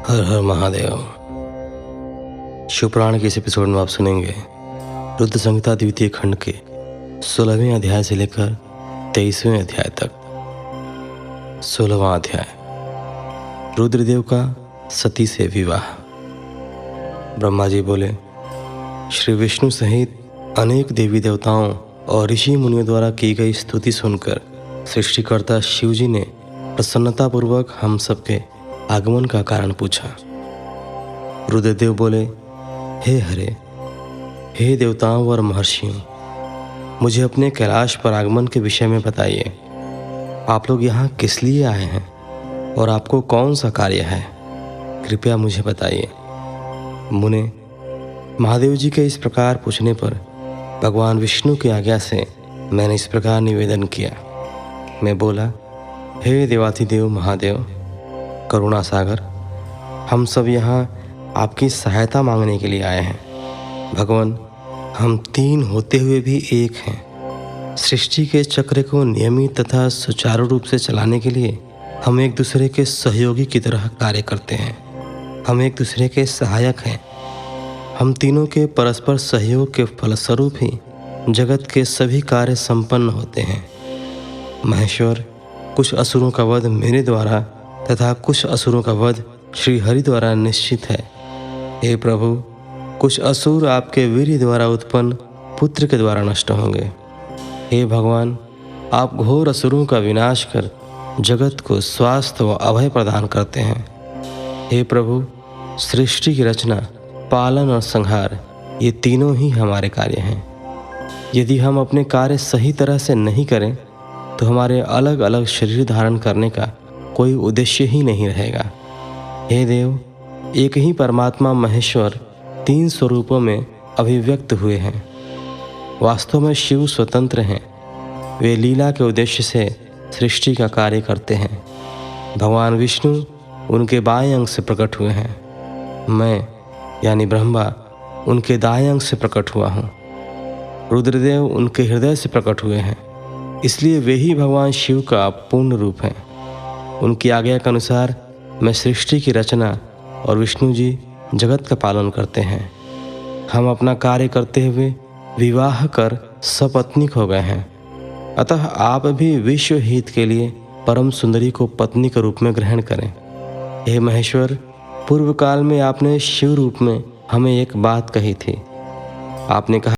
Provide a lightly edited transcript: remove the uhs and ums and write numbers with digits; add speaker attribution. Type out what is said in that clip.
Speaker 1: हर हर महादेव। शिवपुराण के इस एपिसोड में आप सुनेंगे रुद्र संहिता द्वितीय खंड के 16वें अध्याय से लेकर 23वें अध्याय तक। 16वां अध्याय, रुद्रदेव का सती से विवाह। ब्रह्मा जी बोले, श्री विष्णु सहित अनेक देवी देवताओं और ऋषि मुनियों द्वारा की गई स्तुति सुनकर सृष्टिकर्ता शिव जी ने प्रसन्नतापूर्वक हम सबके आगमन का कारण पूछा। रुद्रदेव बोले, हे हरे, हे देवताओं और महर्षियों, मुझे अपने कैलाश पर आगमन के विषय में बताइए। आप लोग यहाँ किस लिए आए हैं और आपको कौन सा कार्य है, कृपया मुझे बताइए। मुने, महादेव जी के इस प्रकार पूछने पर भगवान विष्णु की आज्ञा से मैंने इस प्रकार निवेदन किया। मैं बोला, हे देवाधिदेव महादेव, करुणा सागर, हम सब यहाँ आपकी सहायता मांगने के लिए आए हैं। भगवान, हम तीन होते हुए भी एक हैं। सृष्टि के चक्र को नियमित तथा सुचारू रूप से चलाने के लिए हम एक दूसरे के सहयोगी की तरह कार्य करते हैं। हम एक दूसरे के सहायक हैं। हम तीनों के परस्पर सहयोग के फलस्वरूप ही जगत के सभी कार्य संपन्न होते हैं। महेश्वर, कुछ असुरों का वध मेरे द्वारा तथा कुछ असुरों का वध श्री हरि द्वारा निश्चित है। हे प्रभु, कुछ असुर आपके वीर्य द्वारा उत्पन्न पुत्र के द्वारा नष्ट होंगे। हे भगवान, आप घोर असुरों का विनाश कर जगत को स्वास्थ्य व अभय प्रदान करते हैं। हे प्रभु, सृष्टि की रचना, पालन और संहार, ये तीनों ही हमारे कार्य हैं। यदि हम अपने कार्य सही तरह से नहीं करें तो हमारे अलग अलग शरीर धारण करने का कोई उद्देश्य ही नहीं रहेगा। हे देव, एक ही परमात्मा महेश्वर तीन स्वरूपों में अभिव्यक्त हुए हैं। वास्तव में शिव स्वतंत्र हैं। वे लीला के उद्देश्य से सृष्टि का कार्य करते हैं। भगवान विष्णु उनके बाएं अंग से प्रकट हुए हैं। मैं यानी ब्रह्मा उनके दाएं अंग से प्रकट हुआ हूँ। रुद्रदेव उनके हृदय से प्रकट हुए हैं, इसलिए वे ही भगवान शिव का पूर्ण रूप हैं। उनकी आज्ञा के अनुसार मैं सृष्टि की रचना और विष्णु जी जगत का पालन करते हैं। हम अपना कार्य करते हुए विवाह कर सपत्नीक हो गए हैं। अतः आप भी विश्व हित के लिए परम सुंदरी को पत्नी के रूप में ग्रहण करें। हे महेश्वर, पूर्व काल में आपने शिव रूप में हमें एक बात कही थी। आपने कहा,